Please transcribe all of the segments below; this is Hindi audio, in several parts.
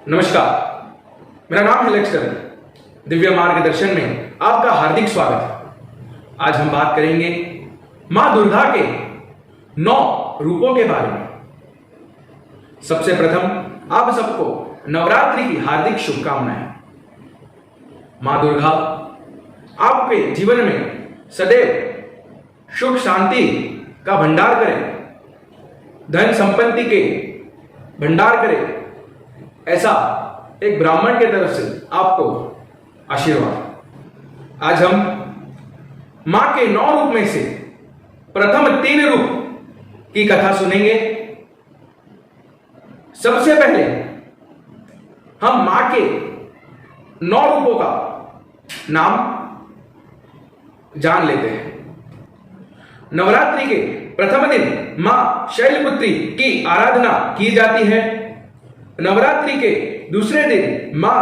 नमस्कार, मेरा नाम है लेक्सटर। दिव्य मार्गदर्शन में आपका हार्दिक स्वागत है। आज हम बात करेंगे मां दुर्गा के 9 रूपों के बारे में। सबसे प्रथम आप सबको नवरात्रि की हार्दिक शुभकामनाएं। मां दुर्गा आपके जीवन में सदैव सुख शांति का भंडार करे, धन संपत्ति के भंडार करे, ऐसा एक ब्राह्मण के तरफ से आपको आशीर्वाद। आज हम मां के 9 रूप में से प्रथम 3 रूप की कथा सुनेंगे। सबसे पहले हम मां के 9 रूपों का नाम जान लेते हैं। नवरात्रि के प्रथम दिन मां शैलपुत्री की आराधना की जाती है। नवरात्रि के दूसरे दिन मां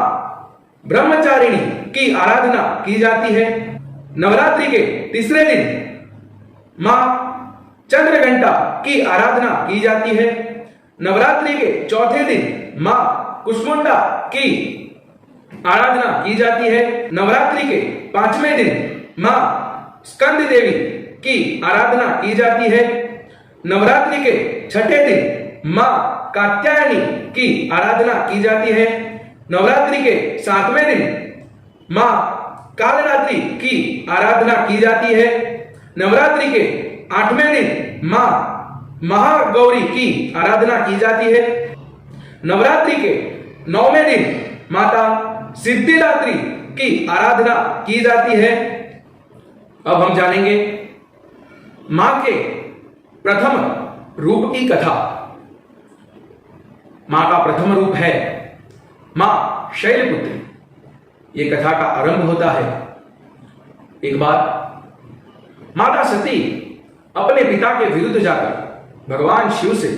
ब्रह्मचारिणी की आराधना की जाती है। नवरात्रि के तीसरे दिन मां चंद्रघंटा की आराधना की जाती है। नवरात्रि के चौथे दिन मां कुष्मुंडा की आराधना की जाती है। नवरात्रि के 5वें दिन मां स्कंद देवी की आराधना की जाती है। नवरात्रि के 6ठे दिन मां कात्यायनी की आराधना की जाती है। नवरात्रि के 7वें दिन मां कालरात्रि की आराधना की जाती है। नवरात्रि के 8वें दिन मां महागौरी की आराधना की जाती है। नवरात्रि के 9वें दिन माता सिद्धिदात्री की आराधना की जाती है। अब हम जानेंगे मां के प्रथम रूप की कथा। मां का प्रथम रूप है मां शैलपुत्री। यह कथा का आरंभ होता है। एक बार माता सती अपने पिता के विरुद्ध जाकर भगवान शिव से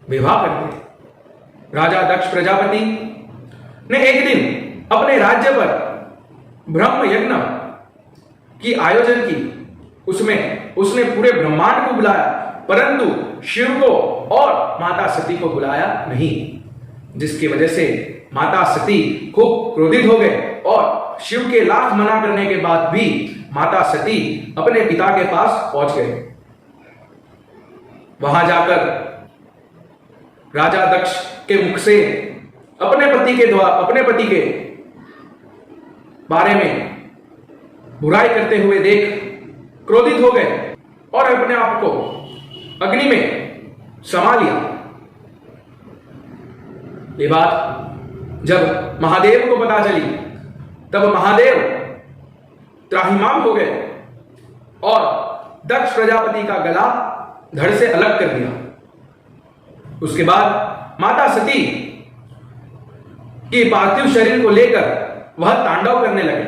विवाह करते। राजा दक्ष प्रजापति ने एक दिन अपने राज्य पर ब्रह्म यज्ञ की आयोजन की। उसमें उसने पूरे ब्रह्मांड को बुलाया, परंतु शिव को और माता सती को बुलाया नहीं, जिसकी वजह से माता सती खूब क्रोधित हो गए और शिव के लाख मना करने के बाद भी माता सती अपने पिता के पास पहुंच गए। वहां जाकर राजा दक्ष के मुख से अपने पति के बारे में बुराई करते हुए देख क्रोधित हो गए और अपने आप को अग्नि में समा लिया। ये बात जब महादेव को पता चली, तब महादेव त्राहिमाम हो गए और दक्ष प्रजापति का गला धड़ से अलग कर दिया। उसके बाद माता सती की पार्थिव शरीर को लेकर वह तांडव करने लगे,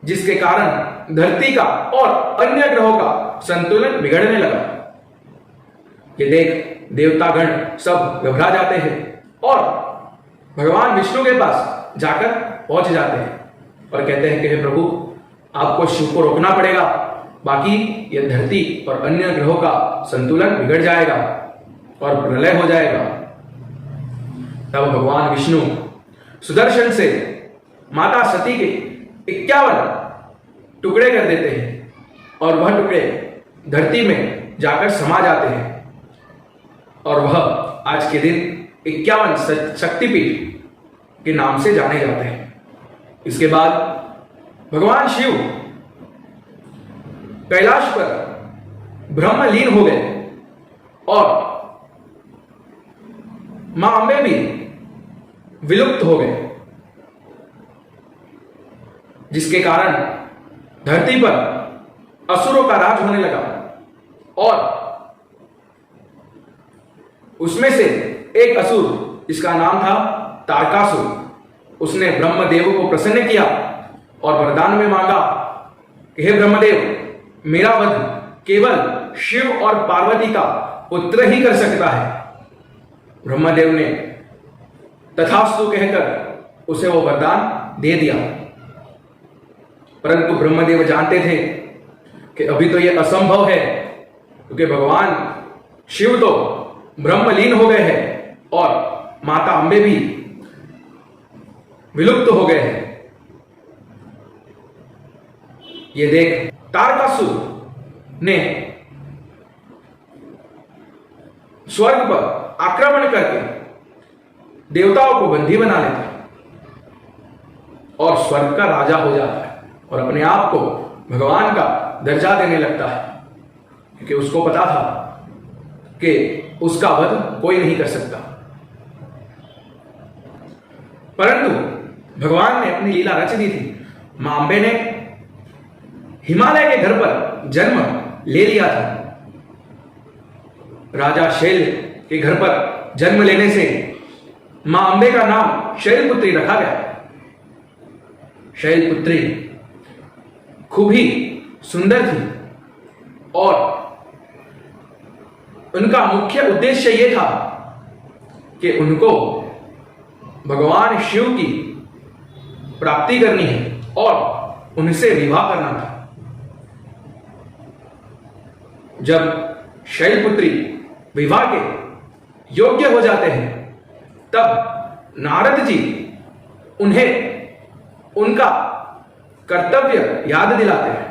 जिसके कारण धरती का और अन्य ग्रहों का संतुलन बिगड़ने लगा। ये देख देवतागण सब घबरा जाते हैं और भगवान विष्णु के पास जाकर पहुंच जाते हैं और कहते हैं कि हे प्रभु, आपको शिव को रोकना पड़ेगा, बाकी यह धरती और अन्य ग्रहों का संतुलन बिगड़ जाएगा और प्रलय हो जाएगा। तब भगवान विष्णु सुदर्शन से माता सती के 51 टुकड़े कर देते हैं और वह टुकड़े धरती में जाकर समा जाते हैं और वह आज के दिन 51 शक्तिपीठ के नाम से जाने जाते हैं। इसके बाद भगवान शिव कैलाश पर ब्रह्मलीन हो गए और मां अम्बे भी विलुप्त हो गए, जिसके कारण धरती पर असुरों का राज होने लगा और उसमें से एक असुर, जिसका नाम था तारकासुर, उसने ब्रह्मदेव को प्रसन्न किया और वरदान में मांगा कि हे ब्रह्मदेव, मेरा वध केवल शिव और पार्वती का पुत्र ही कर सकता है। ब्रह्मदेव ने तथास्तु कहकर उसे वो वरदान दे दिया, परंतु ब्रह्मदेव जानते थे कि अभी तो यह असंभव है, क्योंकि भगवान शिव तो ब्रह्मलीन हो गए हैं और माता अम्बे भी विलुप्त हो गए हैं। ये देख तारकासुर ने स्वर्ग पर आक्रमण करके देवताओं को बंदी बना लेता है और स्वर्ग का राजा हो जाता है और अपने आप को भगवान का दर्जा देने लगता है, क्योंकि उसको पता था कि उसका वध कोई नहीं कर सकता। परंतु भगवान ने अपनी लीला रच दी थी। मां अंबे ने हिमालय के घर पर जन्म ले लिया था। राजा शैल के घर पर जन्म लेने से मां अंबे का नाम शैलपुत्री रखा गया। शैलपुत्री खूब ही सुंदर थी और उनका मुख्य उद्देश्य यह था कि उनको भगवान शिव की प्राप्ति करनी है और उनसे विवाह करना था। जब शैलपुत्री विवाह के योग्य हो जाते हैं तब नारद जी उन्हें उनका कर्तव्य याद दिलाते हैं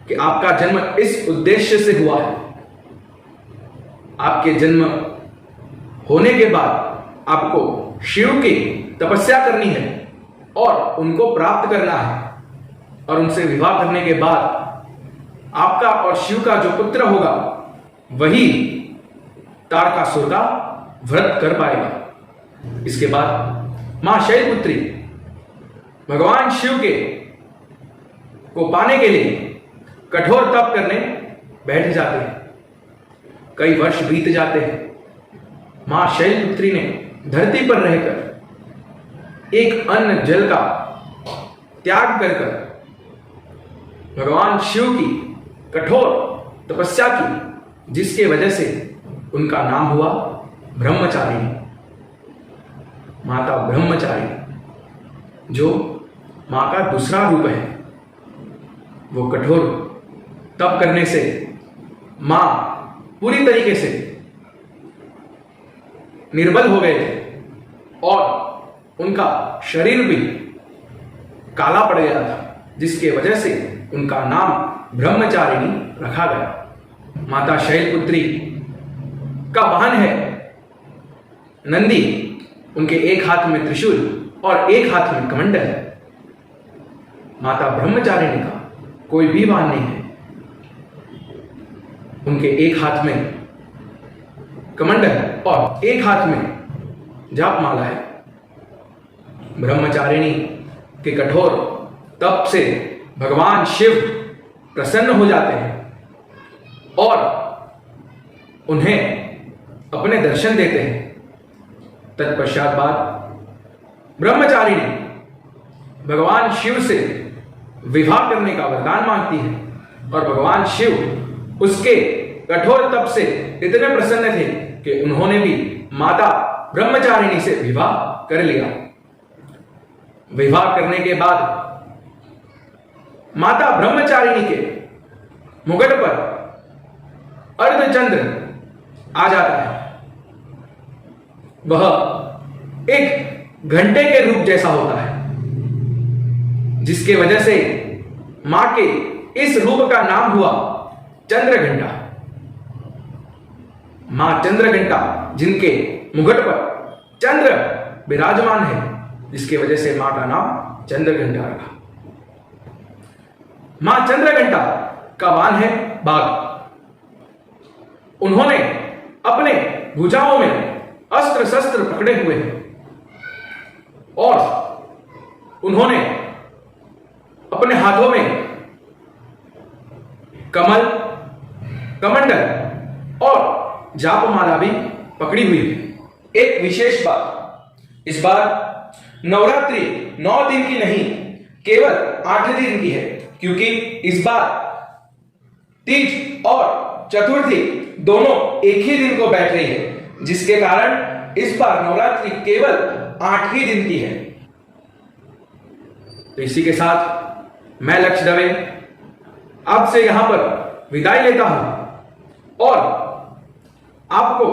कि आपका जन्म इस उद्देश्य से हुआ है। आपके जन्म होने के बाद आपको शिव की तपस्या करनी है और उनको प्राप्त करना है, और उनसे विवाह करने के बाद आपका और शिव का जो पुत्र होगा वही तारकासुर का व्रत कर पाएगा। इसके बाद मां शैलपुत्री भगवान शिव के को पाने के लिए कठोर तप करने बैठ जाते हैं। कई वर्ष बीत जाते हैं। मां शैलपुत्री ने धरती पर रहकर एक अन्न जल का त्याग कर भगवान शिव की कठोर तपस्या की, जिसके वजह से उनका नाम हुआ ब्रह्मचारिणी, माता ब्रह्मचारिणी, जो मां का दूसरा रूप है। वो कठोर तप करने से मां पूरी तरीके से निर्बल हो गए थे और उनका शरीर भी काला पड़ गया था, जिसके वजह से उनका नाम ब्रह्मचारिणी रखा गया। माता शैलपुत्री का वाहन है नंदी। उनके एक हाथ में त्रिशूल और एक हाथ में कमंडल है। माता ब्रह्मचारिणी का कोई भी वाहन नहीं है। उनके एक हाथ में कमंडल और एक हाथ में जाप माला है। ब्रह्मचारिणी के कठोर तप से भगवान शिव प्रसन्न हो जाते हैं और उन्हें अपने दर्शन देते हैं। तत्पश्चात बाद ब्रह्मचारिणी भगवान शिव से विवाह करने का वरदान मांगती है और भगवान शिव उसके कठोर तप से इतने प्रसन्न थे कि उन्होंने भी माता ब्रह्मचारिणी से विवाह कर लिया। विवाह करने के बाद माता ब्रह्मचारिणी के मुकुट पर अर्धचंद्र आ जाता है। वह एक घंटे के रूप जैसा होता है, जिसके वजह से मां के इस रूप का नाम हुआ चंद्रघंटा। मां चंद्रघंटा, जिनके मुकुट पर चंद्र विराजमान है, जिसकी वजह से मां का नाम चंद्रघंटा रखा। मां चंद्रघंटा का वाहन है बाघ। उन्होंने अपने भुजाओं में अस्त्र शस्त्र पकड़े हुए हैं और उन्होंने अपने हाथों में कमल, कमंडल और जापमाला भी पकड़ी हुई है। एक विशेष बात, इस बार नवरात्रि 9 दिन की नहीं, केवल 8 दिन की है, क्योंकि इस बार तीज और चतुर्थी दोनों एक ही दिन को बैठ रही है, जिसके कारण इस बार नवरात्रि केवल 8 ही दिन की है। तो इसी के साथ मैं लक्ष्य दवे आपसे यहां पर विदाई लेता हूं और आपको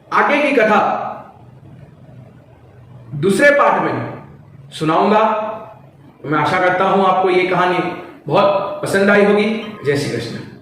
आगे की कथा दूसरे पार्ट में सुनाऊंगा। मैं आशा करता हूं आपको ये कहानी बहुत पसंद आई होगी। जय श्री कृष्ण।